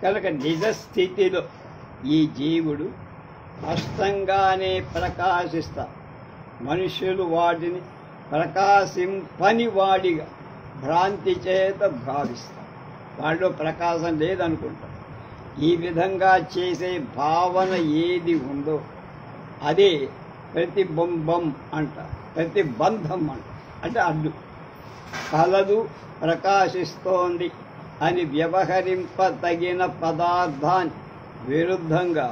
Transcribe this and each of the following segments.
కనుక నిజ స్థితిలో ఈ జీవుడు స్పష్టంగానే ప్రకాశిస్తా. మనుషులు వాటిని ప్రకాశింపని వాడిగా భ్రాంతి చేత భావిస్తారు. వాడిలో ప్రకాశం లేదనుకుంటారు. ఈ విధంగా చేసే భావన ఏది ఉందో అదే ప్రతిబింబం అంటారు, ప్రతిబంధం అంటే అడ్డు. కలదు, ప్రకాశిస్తోంది అని వ్యవహరింపతగిన పదార్థాన్ని విరుద్ధంగా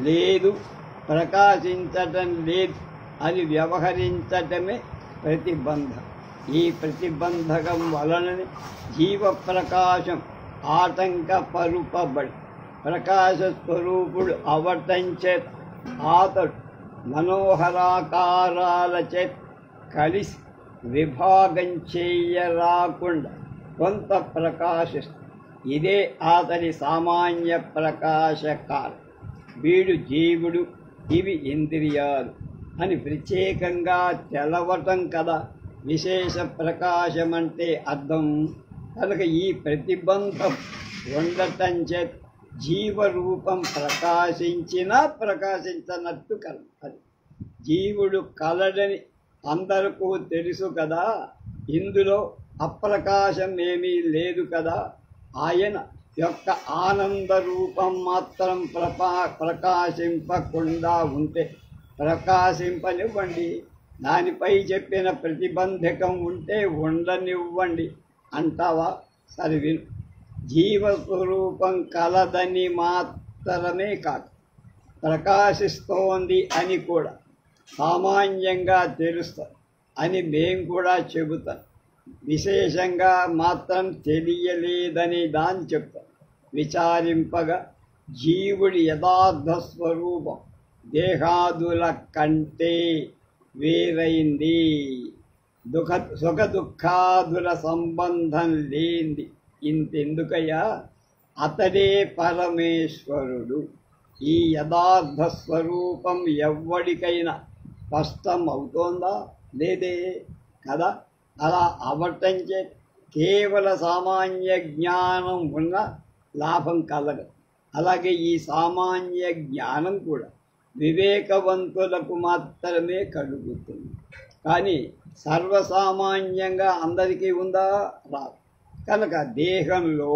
లేదు, ప్రకాశించటం లేదు అని వ్యవహరించటమే ప్రతిబంధం. ఈ ప్రతిబంధకం వలననే జీవ ప్రకాశం ఆటంకపరుపబడి ప్రకాశ స్వరూపుడు అవటం చేత అతడు మనోహరాకారాల చేత కలిసి విభాగం చేయరాకుండా కొంత ప్రకాశిస్తుంది. ఇదే అతని సామాన్య ప్రకాశకాలం. వీడు జీవుడు, ఇవి ఇంద్రియాలు అని ప్రత్యేకంగా తెలవటం కదా విశేష ప్రకాశం అంటే అర్థం. కనుక ఈ ప్రతిబంధం ఉండటం చేత జీవరూపం ప్రకాశించినా ప్రకాశించనట్టు కల. అది జీవుడు కలడని అందరికీ తెలుసు కదా, ఇందులో అప్రకాశం ఏమీ లేదు కదా. ఆయన యొక్క ఆనంద రూపం మాత్రం ప్రకాశింపకుండా ఉంటే ప్రకాశింపనివ్వండి. దానిపై చెప్పిన ప్రతిబంధకం ఉంటే ఉండనివ్వండి అంటావా? సరి విను. జీవస్వరూపం కలదని మాత్రమే కాదు, ప్రకాశిస్తోంది అని కూడా సామాన్యంగా తెలుస్తాం అని మేం కూడా చెబుతాం. విశేషంగా మాత్రం తెలియలేదని దాన్ని చెప్తాం. విచారింపగా జీవుడి యథార్థ స్వరూపం దేహాదుల కంటే వేరైంది, సుఖ దుఃఖాదుల సంబంధం లేనిది. ఇంతెందుకయ్యా, అతడే పరమేశ్వరుడు. ఈ యథార్థ స్వరూపం ఎవ్వడికైనా స్పష్టం అవుతోందా? లేదే కదా. అలా అవటం చే కేవల సామాన్య జ్ఞానం ఉన్న లాభం కలగదు. అలాగే ఈ సామాన్య జ్ఞానం కూడా వివేకవంతులకు మాత్రమే కలుగుతుంది. కానీ సర్వసామాన్యంగా అందరికీ ఉందా? రాదు. కనుక దేహంలో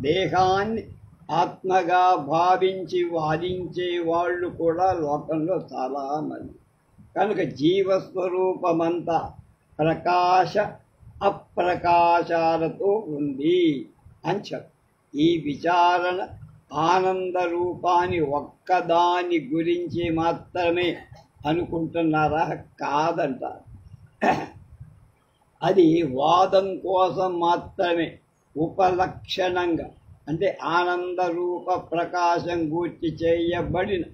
దేహాన్ని ఆత్మగా భావించి వాదించే వాళ్ళు కూడా లోకంలో చాలామంది. కనుక జీవస్వరూపమంతా ప్రకాశ అప్రకాశాలతో ఉంది అని చెప్పు. ఈ విచారణ ఆనంద రూపాన్ని ఒక్కదాని గురించి మాత్రమే అనుకుంటున్నారా? కాదంటారు. అది వాదం కోసం మాత్రమే ఉపలక్షణంగా, అంటే ఆనంద రూప ప్రకాశం గూర్చి చేయబడిన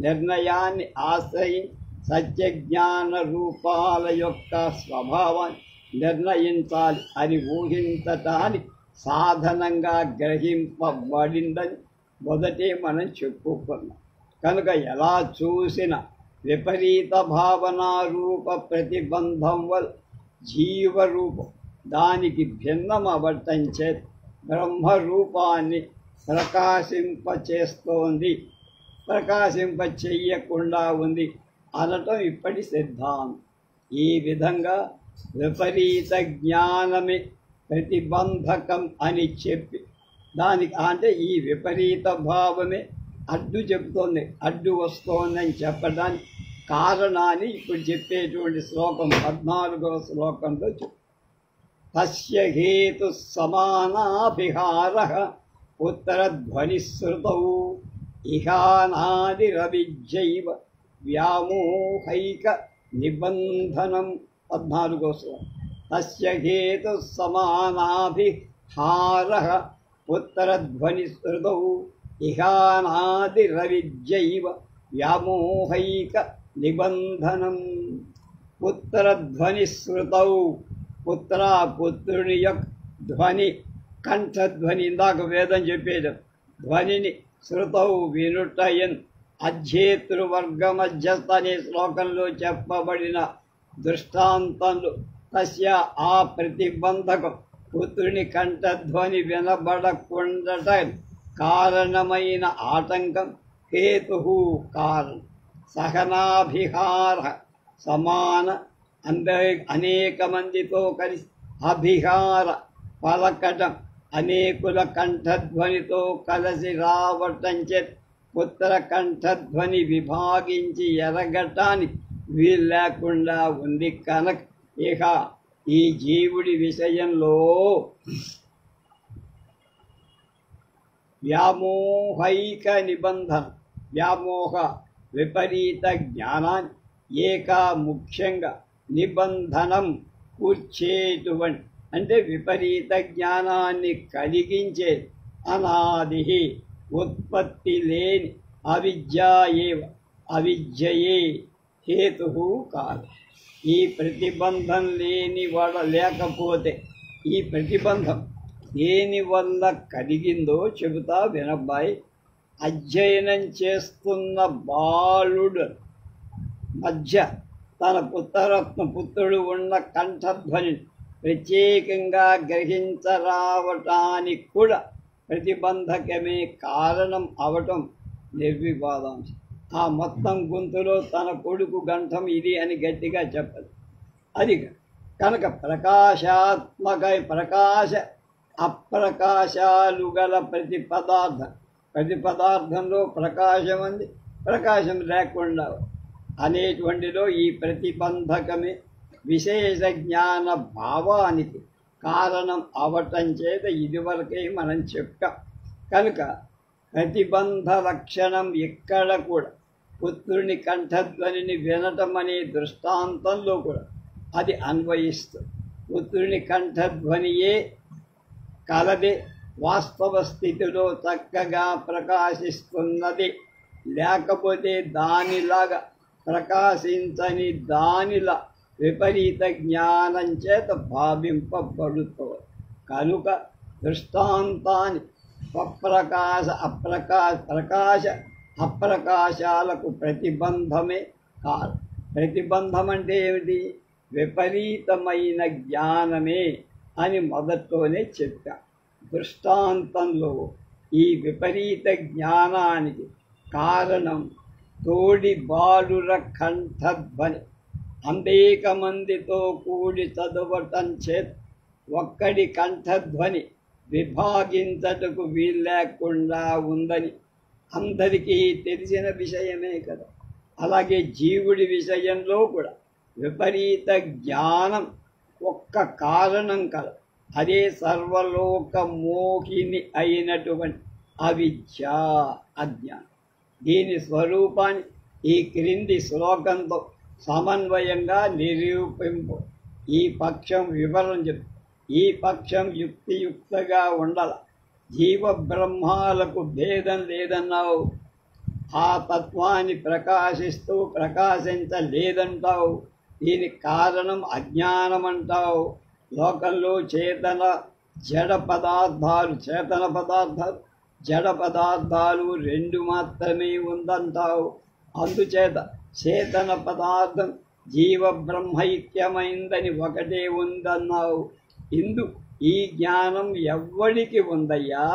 నిర్ణయాన్ని ఆశ్రయించి సత్యజ్ఞాన రూపాల యొక్క స్వభావాన్ని నిర్ణయించాలి అని ఊహించటానికి సాధనంగా గ్రహింపబడిందని మొదటే మనం చెప్పుకున్నాం. కనుక ఎలా చూసిన విపరీత భావనా రూప ప్రతిబంధం వల్ల జీవరూపం దానికి భిన్నం అవ్వటం చేత బ్రహ్మరూపాన్ని ప్రకాశింపచేస్తోంది, ప్రకాశింప చెయ్యకుండా ఉంది అనటం ఇప్పటి సిద్ధాంతం. ఈ విధంగా విపరీత జ్ఞానమే ప్రతిబంధకం అని చెప్పి దానికి అంటే ఈ విపరీత భావమే అడ్డు చెబుతోంది, అడ్డు వస్తోందని చెప్పడానికి కారణాన్ని ఇప్పుడు చెప్పేటువంటి శ్లోకం 14వ శ్లోకంలో చెప్పు. తస్య హేతు సమానాభిహార ఉత్తరధ్వనిశ్రుతౌ ఇహానాదిరవిజ్జైవ వ్యామోహైక నిబంధనం. 14వ శ్లోకం. తస్య హేతు సమానాభిహార ఉత్తరధ్వనిశ్రుతౌ ఇహానాదిరవిజ్జైవ వ్యామోహైక నిబంధనం. పుత్రధ్వనిశ్రుతౌ, పుత్రుని యొక్క ధ్వని, కంఠధ్వని, ఇందాక వేదం చెప్పేది ధ్వనిని శృతౌ వినుటయన్ అధ్యేతృవర్గ మధ్యస్థ అనే శ్లోకంలో చెప్పబడిన దృష్టాంతంలో తస్య ఆ ప్రతిబంధకం పుత్రుని కంఠధ్వని వినబడకుండట కారణమైన ఆటంకం హేతు కారణం. సహనాభిహార సమాన అనేక మందితో కలిసి అభిహార పలకటం అనేకుల కంఠధ్వనితో కలిసి రావటం చేత పుత్ర కంఠధ్వని విభాగించి ఎరగటానికి వీలు లేకుండా ఉంది కనుక ఇక ఈ జీవుడి విషయంలో వ్యామోహైక నిబంధన, వ్యామోహ విపరీత జ్ఞానాన్ని ఏకా ముఖ్యంగా నిబంధనం కూర్చేటువంటి అంటే విపరీత జ్ఞానాన్ని కలిగించే అనాది ఉత్పత్తి లేని అవిద్యయే హేతు కాదు. ఈ ప్రతిబంధం లేకపోతే ఈ ప్రతిబంధం దేని వల్ల కలిగిందో చెబుతా వినబ్బాయి. అధ్యయనం చేస్తున్న బాలుడు మధ్య తన పుత్రుడు ఉన్న కంఠధ్వని ప్రత్యేకంగా గ్రహించరావటానికి కూడా ప్రతిబంధకమే కారణం అవటం నిర్వివాదాంశం. ఆ మొత్తం గొంతులో తన కొడుకు కంఠం ఇది అని గట్టిగా చెప్పదు. అది కనుక ప్రకాశ అప్రకాశాలు గల ప్రతి పదార్థంలో ప్రకాశం ఉంది, ప్రకాశం లేకుండా అనేటువంటిలో ఈ ప్రతిబంధకమే విశేష జ్ఞాన భావానికి కారణం అవటం చేత ఇదివరకే మనం చెప్పాం. కనుక ప్రతిబంధ లక్షణం ఇక్కడ కూడా పుత్రుని కంఠధ్వనిని వినటం అనే దృష్టాంతంలో కూడా అది అన్వయిస్తుంది. పుత్రుని కంఠధ్వనియే కలదే వాస్తవ స్థితిలో చక్కగా ప్రకాశిస్తున్నది, లేకపోతే దానిలాగా ప్రకాశించని దానిలా విపరీత జ్ఞానం చేత భావింపబడుతుంది. కనుక దృష్టాంతాన్ని ప్రకాశ అప్రకాశాలకు ప్రతిబంధమే కాదు. ప్రతిబంధం అంటే ఏమిటి? విపరీతమైన జ్ఞానమే అని మొదట్లోనే చెప్పా. దృష్టాంతంలో ఈ విపరీత జ్ఞానానికి కారణం తోడి బాలుర కంఠధ్వని అనేక మందితో కూడి చదవటం చేత ఒక్కడి కంఠధ్వని విభాగించటకు వీల్లేకుండా ఉందని అందరికీ తెలిసిన విషయమే కదా. అలాగే జీవుడి విషయంలో కూడా విపరీత జ్ఞానం ఒక్క కారణం కలదు. అదే సర్వలోక మోహిని అయినటువంటి అవిద్య, అజ్ఞానం. దీని స్వరూపాన్ని ఈ క్రింది శ్లోకంతో సమన్వయంగా నిరూపింపు. ఈ పక్షం వివరణ చెప్పు. ఈ పక్షం యుక్తియుక్తగా ఉండాల. జీవ బ్రహ్మాలకు భేదం లేదన్నావు, ఆ తత్వాన్ని ప్రకాశిస్తూ ప్రకాశించలేదంటావు. దీనికి కారణం అజ్ఞానం అంటావు. లోకంలో జడ పదార్థాలు జడ పదార్థాలు రెండు మాత్రమే ఉందంటావు. అందుచేత చేతన పదార్థం జీవ బ్రహ్మైక్యమైందని ఒకటే ఉందన్నావు. ఈ జ్ఞానం ఎవ్వడికి ఉందయ్యా?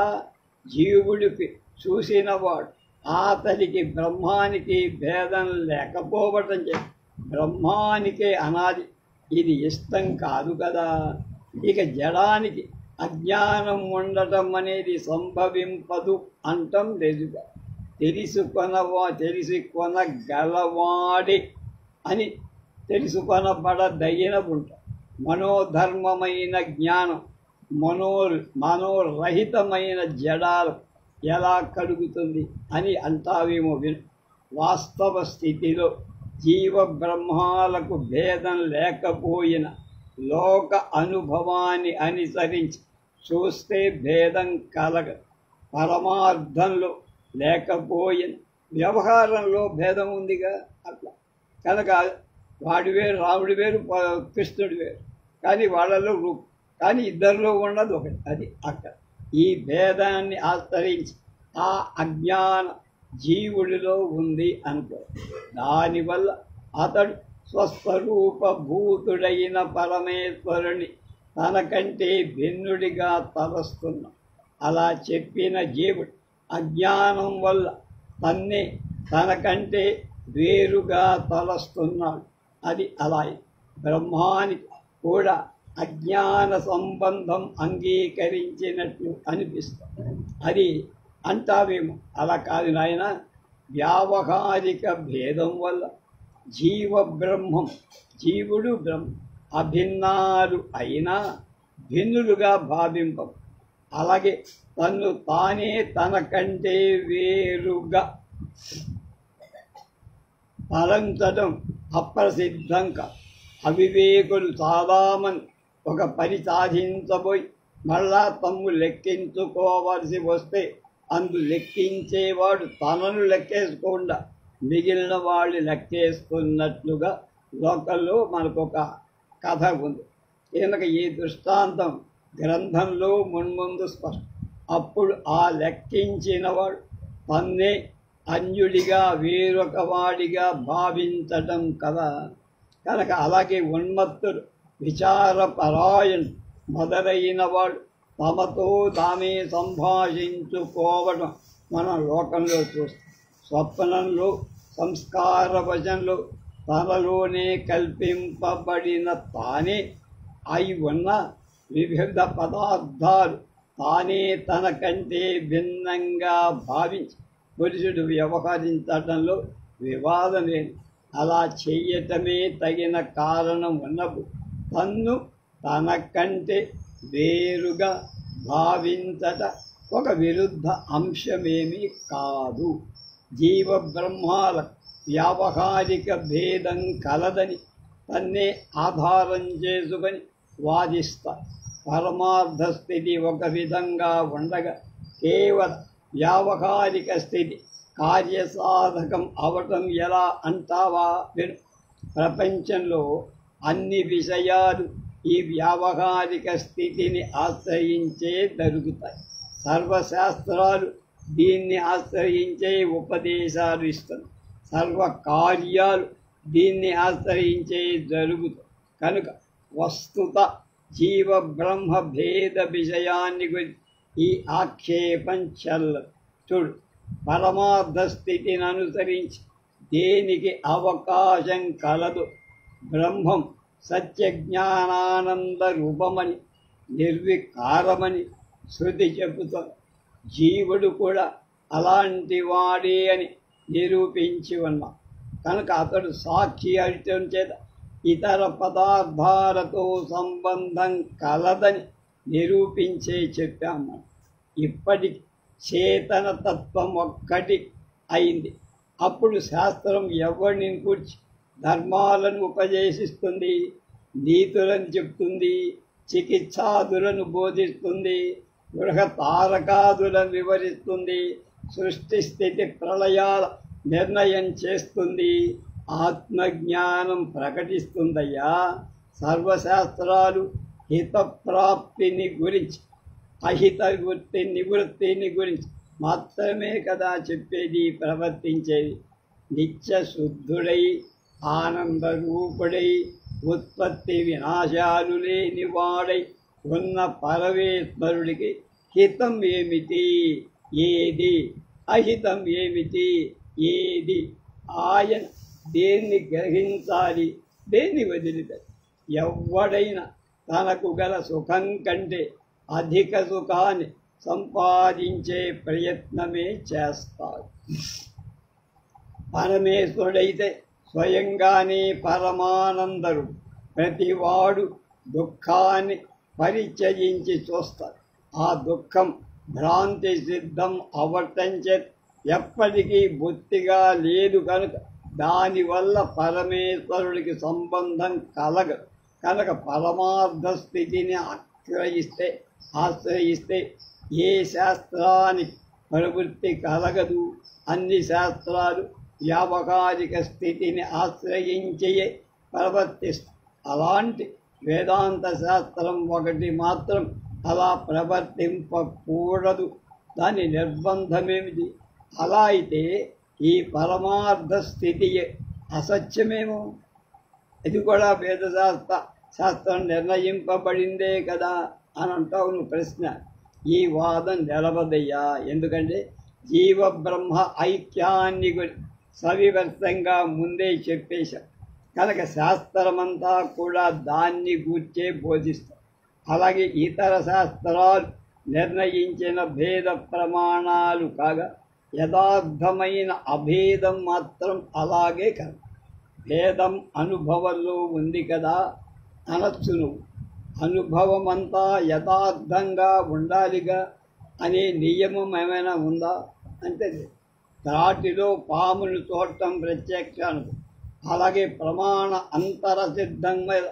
జీవుడికి చూసినవాడు. అతడికి బ్రహ్మానికి భేదం లేకపోవటం చేత బ్రహ్మానికే అనాది. ఇది ఇష్టం కాదు కదా. ఇక జడానికి అజ్ఞానం ఉండటం అనేది సంభవింపదు అంటం లేదుగా. తెలుసుకొనగలవాడే అని తెలుసుకొనబడదగిన ఉంటాం. మనోధర్మమైన జ్ఞానం మనోరహితమైన జడాలు ఎలా కలుగుతుంది అని అంటావేమో విను. వాస్తవ స్థితిలో జీవ బ్రహ్మాలకు భేదం లేకపోయిన లోక అనుభవాన్ని అనుసరించి చూస్తే భేదం కలగదు. పరమార్థంలో లేకపోయిన వ్యవహారంలో భేదం ఉందిగా. అట్లా కనుక వాడు వేరు, రాముడు వేరు, కృష్ణుడు వేరు, కానీ వాళ్ళలో కానీ ఇద్దరిలో ఉన్నది ఒకటి. అది అక్కడ ఈ భేదాన్ని ఆశ్రయించి ఆ అజ్ఞాన జీవుడిలో ఉంది అనుకో. దానివల్ల అతడు స్వస్వరూపభూతుడైన తనకంటే భిన్నుడిగా తలస్తున్నాడు. అలా చెప్పిన జీవుడు అజ్ఞానం వల్ల తనకంటే వేరుగా తలస్తున్నాడు. అది అలా. బ్రహ్మానికి కూడా అజ్ఞాన సంబంధం అంగీకరించినట్లు అనిపిస్తుంది. అది అంటావేమో. అలా కాదు నాయన. వ్యావహారిక భేదం వల్ల జీవుడు బ్రహ్మం అభిన్నాలు అయినా భిన్నులుగా భావింపం. అలాగే తానే తనకంటే వేరుగా తలంచడం అప్రసిద్ధంగా. అవివేకులు చాలామంది ఒక పని సాధించబోయి మళ్ళా తమ్ము లెక్కించుకోవాల్సి వస్తే లెక్కించేవాడు తనను లెక్కేసుకోకుండా మిగిలిన వాళ్ళు లెక్కేసుకున్నట్లుగా లోకల్లో మనకొక కథ ఉంది. కనుక ఈ దృష్టాంతం గ్రంథంలో మున్ముందు స్పష్టం. అప్పుడు ఆ లెక్కించినవాడు తన్నే అన్యుడిగా వేరొక వాడిగా భావించటం కదా. కనుక అలాగే ఉన్మత్తుడు, విచారపరాయణుడు మొదలైన వాడు తమతో తామే సంభాషించుకోవడం మనం లోకంలో చూస్తాం. స్వప్నంలో, సంస్కార వచనంలో తనలోనే కల్పింపబడిన తానే అయి ఉన్న వివిధ పదార్థాలు తానే తనకంటే భిన్నంగా భావించి పురుషుడు వ్యవహరించడంలో వివాదం లేదు. అలా చెయ్యటమే తగిన కారణం ఉన్నప్పుడు తనకంటే వేరుగా భావించట ఒక విరుద్ధ అంశమేమీ కాదు. జీవ బ్రహ్మాల వ్యావహారిక భేదం కలదని తన్నే ఆధారం చేసుకొని వాదిస్తారు. పరమార్థ స్థితి ఒక విధంగా ఉండగా కేవల వ్యావహారిక స్థితి కార్యసాధకం అవటం ఎలా అంటావా? ప్రపంచంలో అన్ని విషయాలు ఈ వ్యావహారిక స్థితిని ఆశ్రయించే జరుగుతాయి. సర్వశాస్త్రాలు దీన్ని ఆశ్రయించే ఉపదేశాలు ఇస్తుంది. సర్వ కార్యాలు దీన్ని ఆశ్రయించే జరుగుతాయి. కనుక వస్తుత జీవ బ్రహ్మ భేద విషయాన్ని గురించి ఈ ఆక్షేపం చెల్లదు. చూడు, పరమార్థ స్థితిని అనుసరించి దేనికి అవకాశం కలదు. బ్రహ్మం సత్యజ్ఞానానంద రూపమని, నిర్వికారమని శృతి చెబుతుంది. జీవుడు కూడా అలాంటి వాడే అని నిరూపించి ఉన్నాం. కనుక అతడు సాక్షి అర్థం చేత ఇతర పదార్థాలతో సంబంధం కలదని నిరూపించే చెప్పాము. ఇప్పటికి చేతన తత్వం ఒక్కటి అయింది. అప్పుడు శాస్త్రం ఎవరిని కూర్చి ధర్మాలను ఉపదేశిస్తుంది, నీతులను చెప్తుంది, చికిత్సాదులను బోధిస్తుంది, గృహ తారకాదులను వివరిస్తుంది, సృష్టి స్థితి ప్రళయాల నిర్ణయం చేస్తుంది, ఆత్మజ్ఞానం ప్రకటిస్తుందయ్యా. సర్వశాస్త్రాలు హితప్రాప్తిని గురించి, అహిత నివృత్తిని గురించి మాత్రమే కదా చెప్పేది, ప్రవర్తించేది. నిత్య శుద్ధుడై ఆనందరూపుడై ఉత్పత్తి వినాశాలు లేని వాడై ఉన్న పరమేశ్వరుడికి హితం ఏమిటి, ఏది అహితం ఏమిటి, ఏది ఆయన దేన్ని గ్రహించాలి, దేన్ని వదిలిపెట్టాలి. ఎవడైనా తనకు గల సుఖం కంటే అధిక సుఖాన్ని సంపాదించే ప్రయత్నమే చేస్తాడు. పరమేశ్వరుడైతే స్వయంగానే పరమానందరుడు. ప్రతివాడు దుఃఖాన్ని పరిచయించి చూస్తాడు. ఆ దుఃఖం భ్రాంతి సిద్ధం అవటం చేత ఎప్పటికీ బొత్తిగా లేదు. కనుక దానివల్ల పరమేశ్వరుడికి సంబంధం కలగదు. కనుక పరమార్థ స్థితిని ఆశ్రయిస్తే ఏ శాస్త్రానికి ప్రవృత్తి కలగదు. అన్ని శాస్త్రాలు వ్యావహారిక స్థితిని ఆశ్రయించే ప్రవర్తిస్తాయి. అలాంటి వేదాంత శాస్త్రం ఒకటి మాత్రం అలా ప్రవర్తింపకూడదు. దాని నిర్బంధమేమిటి? అలా అయితే ఈ పరమార్థ స్థితి అసత్యమేమో. ఇది కూడా వేదశాస్త్ర శాస్త్రం నిర్ణయింపబడిందే కదా అని అంటావు నువ్వు ప్రశ్న. ఈ వాదం నిలబదయ్యా. ఎందుకంటే జీవ బ్రహ్మ ఐక్యాన్ని సవివర్తంగా ముందే చెప్పేశాం కనుక శాస్త్రమంతా కూడా దాన్ని గూర్చే బోధిస్తాం. అలాగే ఇతర శాస్త్రాలు నిర్ణయించిన భేద ప్రమాణాలు కాగా యథార్థమైన అభేదం మాత్రం అలాగే కాదు. భేదం అనుభవంలో ఉంది కదా అనొచ్చు నువ్వు. అనుభవం అంతా యథార్థంగా ఉండాలిగా అనే నియమం ఏమైనా ఉందా అంటే త్రాటిలో పామును చూడటం ప్రత్యక్ష అనుభవం. అలాగే ప్రమాణ అంతర సిద్ధమైన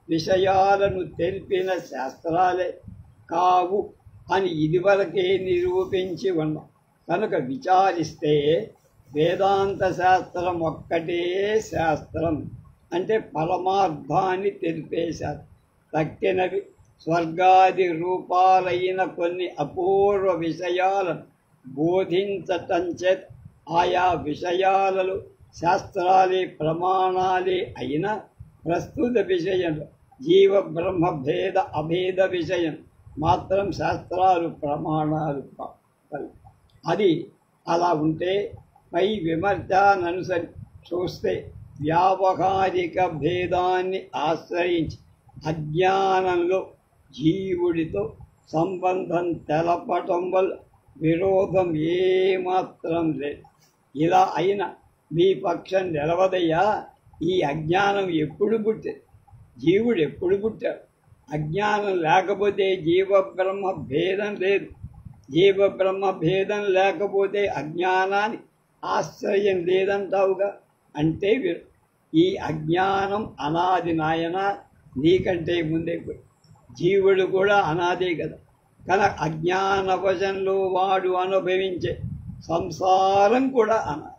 విషయాలను తెలిపిన శాస్త్రాలే కావు అని ఇదివరకే నిరూపించి ఉన్నాం. కనుక విచారిస్తే వేదాంత శాస్త్రం ఒక్కటే శాస్త్రం అంటే పరమార్థాన్ని తెలిపేశారు. తక్కినవి స్వర్గాది రూపాలైన కొన్ని అపూర్వ విషయాలను బోధించటం చేత ఆయా విషయాలలో శాస్త్రాలే ప్రమాణాలే అయినా ప్రస్తుత విషయంలో జీవ బ్రహ్మ భేద అభేద విషయం మాత్రం శాస్త్రాలు ప్రమాణాలు అది అలా ఉంటే పై విమర్శననుసరి చూస్తే వ్యావహారిక భేదాన్ని ఆశ్రయించి అజ్ఞానంలో జీవుడితో సంబంధం తెలపటం వల్ల విరోధం ఏమాత్రం లేదు. ఇలా అయినా మీ పక్షం నిలవదయ్యా. ఈ అజ్ఞానం ఎప్పుడు పుట్టింది? జీవుడు ఎప్పుడు పుట్టాడు? అజ్ఞానం లేకపోతే జీవ బ్రహ్మ భేదం లేదు. జీవ బ్రహ్మ భేదం లేకపోతే అజ్ఞానానికి ఆశ్రయం లేదంటావుగా. అంటే ఈ అజ్ఞానం అనాది నాయన, నీకంటే ముందే జీవుడు కూడా అనాదే కదా. కనుక అజ్ఞానవశంలో వాడు అనుభవించే సంసారం కూడా అనాది.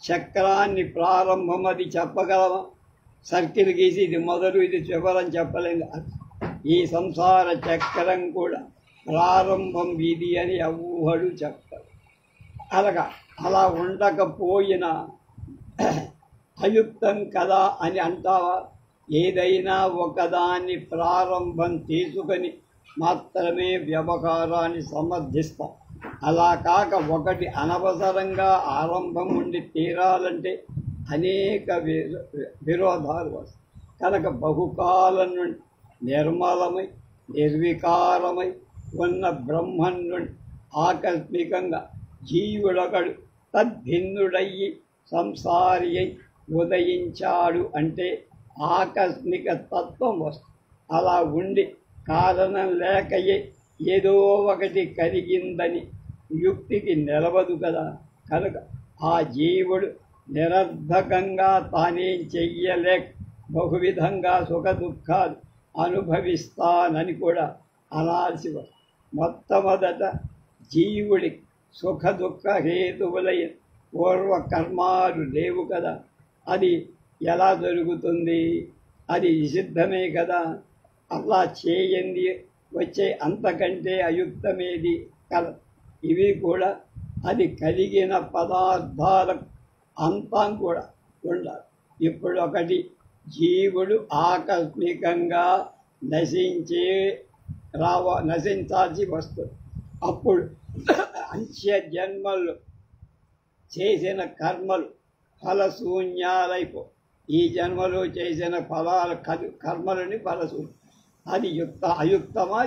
చక్రాన్ని ప్రారంభం అది చెప్పగలమా? సర్కిల్ గీసి ఇది మొదలు ఇది చివరని చెప్పలేము. ఈ సంసార చక్రం కూడా ప్రారంభం ఇది అని ఎవ్వడు చెప్తాడు. అలాగా అలా ఉండకపోయినా అయుక్తం కదా అని అంటావా? ఏదైనా ఒకదాన్ని ప్రారంభం తీసుకొని మాత్రమే వ్యవహారాన్ని సమర్థిస్తాం. అలా కాక ఒకటి అనవసరంగా ఆరంభం ఉండి తీరాలంటే అనేక విరోధాలు వస్తాయి. కనుక బహుకాలం నుండి నిర్మలమై నిర్వికారమై ఉన్న బ్రహ్మం నుండి ఆకస్మికంగా జీవుడొకడు తద్భిన్నుడయ్యి సంసారి అయి ఉదయించాడు అంటే ఆకస్మిక తత్వం వస్తుంది. అలా ఉండి కారణం లేకయే ఏదో ఒకటి కలిగిందని యుక్తికి నిలవదు కదా. కనుక ఆ జీవుడు నిరర్ధకంగా తానేం చెయ్యలేక బహువిధంగా సుఖ దుఃఖాలు అనుభవిస్తానని కూడా అనాల్సి వస్తుంది. మొట్టమొదట జీవుడి సుఖ దుఃఖ హేతువులైన పూర్వకర్మాలు లేవు కదా. అది ఎలా జరుగుతుంది? అది నిషిద్ధమే కదా. అలా చేయండి వచ్చే అంతకంటే అయుక్తమేది కలదు. ఇవి కూడా అది కలిగిన పదార్థాల అంతం కూడా ఉండాలి. ఇప్పుడు ఒకటి జీవుడు ఆకస్మికంగా నశించాల్సి వస్తుంది. అప్పుడు అంత్య జన్మలు చేసిన కర్మలు ఫలశూన్యాలైపో. ఈ జన్మలో చేసిన కర్మలని ఫలశూన్యం. అది అయుక్తమా?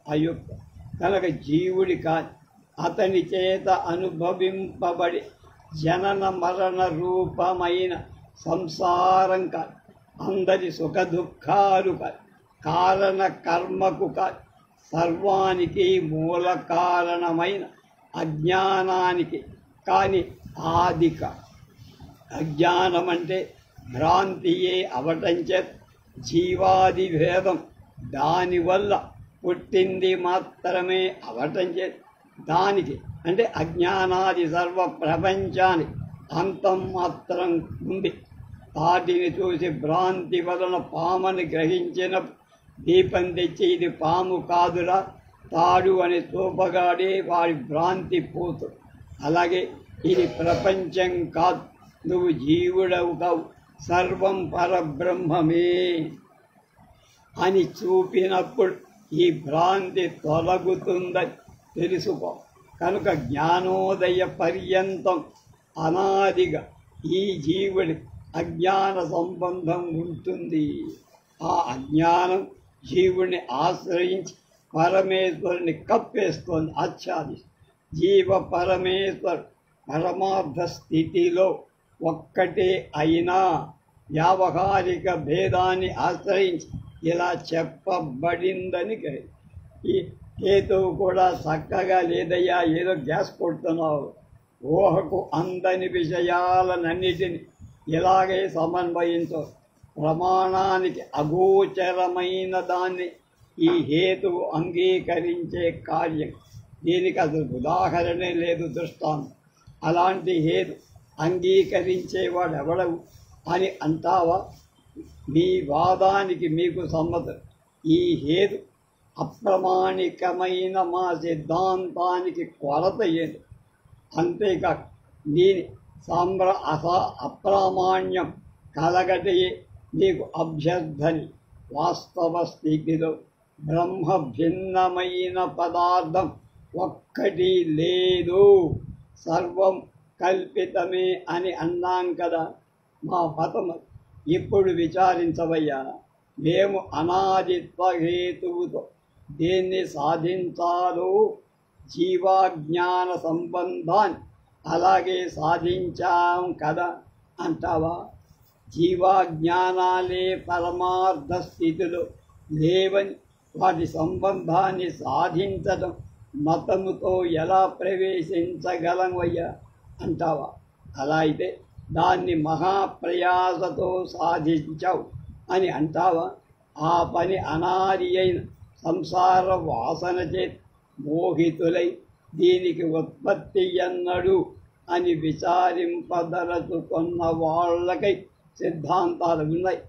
అయుక్త. కనుక జీవుడి కాని అతని చేత అనుభవింపబడి జనన మరణ రూపమైన సంసారం కాదు. అందరి సుఖ దుఃఖాలు కాదు. కారణ కర్మకు కాదు. సర్వానికి మూల కారణమైన అజ్ఞానానికి కానీ ఆది కాదు. అజ్ఞానం అంటే భ్రాంతియే అవటం చేత జీవాది భేదం దానివల్ల పుట్టింది మాత్రమే అవటం చేత దానికి అంటే అజ్ఞానాది సర్వ ప్రపంచానికి అంతం మాత్రం ఉంది. వాటిని చూసి భ్రాంతి వలన పాముని గ్రహించిన దీపం తెచ్చి ఇది పాము కాదురా తాడు అని చూపగాడే వాడి భ్రాంతి పోతు. అలాగే ఇది ప్రపంచం కాదు, నువ్వు జీవుడవు కావు, సర్వం పరబ్రహ్మమే. అని చూపినప్పుడు ఈ భ్రాంతి తొలగుతుందని తెలుసుకో. కనుక జ్ఞానోదయ పర్యంతం అనాదిగా ఈ జీవుడి అజ్ఞాన సంబంధం ఉంటుంది. ఆ అజ్ఞానం జీవుని ఆశ్రయించి పరమేశ్వరుని కప్పేస్తోంది, ఆచ్ఛాదిస్తుంది. జీవ పరమేశ్వర్ పరమార్థ స్థితిలో ఒక్కటే అయినా వ్యావహారిక భేదాన్ని ఆశ్రయించి ఇలా చెప్పబడిందని ఈ కేతువు కూడా చక్కగా లేదయ్యా, ఏదో గ్యాస్ కొడుతున్నావు, ఊహకు అందని విషయాలన్నిటిని ఇలాగే సమన్వయించు. ప్రమాణానికి అగోచరమైన దాన్ని ఈ హేతువు అంగీకరించే కార్యం. దీనికి అసలు ఉదాహరణే లేదు, దృష్టాంతం. అలాంటి హేతు అంగీకరించేవాడు ఎవడవు అని అంటావా? మీ వాదానికి మీకు సమ్మతం. ఈ హేతు అప్రమాణికమైన మా సిద్ధాంతానికి కొరత ఏది. అంతేకాక దీని అప్రామాణ్యం కలగటయే నీకు అభ్యర్థని. వాస్తవ స్థితిలో బ్రహ్మ భిన్నమైన పదార్థం ఒక్కటి లేదు, సర్వం కల్పితమే అని అన్నాం కదా. మా మతం ఇప్పుడు విచారించవయ్యా. మేము అనాదిత్వ హేతువుతో దేన్ని సాధించాలో జీవాజ్ఞాన సంబంధాన్ని అలాగే సాధించాం కదా అంటావా? జీవాజ్ఞానాలే పరమార్థ స్థితిలో లేవని వాటి సంబంధాన్ని సాధించడం మతముతో ఎలా ప్రవేశించగలమయ్యా అంటావా? అలా అయితే దాన్ని మహాప్రయాసతో సాధించావు అని అంటావా? ఆ పని అనాది అయిన సంసార వాసన చేతి మోహితులై దీనికి ఉత్పత్తి ఎన్నడు అని విచారింపదలుచుకున్న వాళ్ళకై సిద్ధాంతాలు ఉన్నాయి.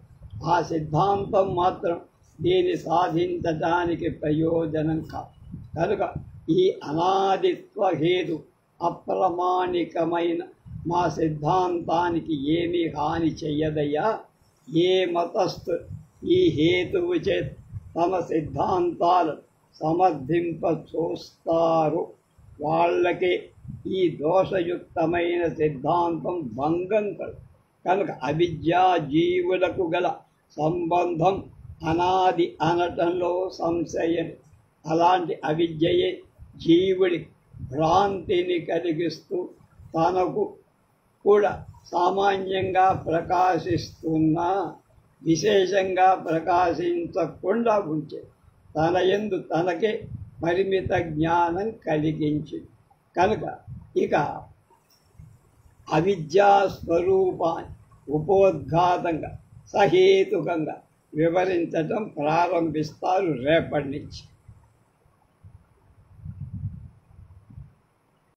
ఆ సిద్ధాంతం మాత్రం దీన్ని సాధించడానికి ప్రయోజనం కాదు. కనుక ఈ అనాదిత్వ హేతు అప్రమాణికమైన మా సిద్ధాంతానికి ఏమీ హాని చెయ్యదయ్యా. ఏ మతస్థు ఈ హేతువు చేత తమ సిద్ధాంతాలు సమర్థింప చూస్తారు వాళ్ళకే ఈ దోషయుక్తమైన సిద్ధాంతం భంగం కలు. కనుక అవిద్యా జీవులకు గల సంబంధం అనాది అనటంలో సంశయం. అలాంటి అవిద్యయే జీవుడి భ్రాంతిని కలిగిస్తూ తనకు కూడా సామాన్యంగా ప్రకాశిస్తున్నా విశేషంగా ప్రకాశించకుండా ఉంచే తన యందు తనకే పరిమిత జ్ఞానం కలిగించింది. కనుక ఇక అవిద్యా స్వరూపాన్ని ఉపోద్ఘాతంగా సహేతుకంగా వివరించడం ప్రారంభిస్తారు రేపటి నుంచి.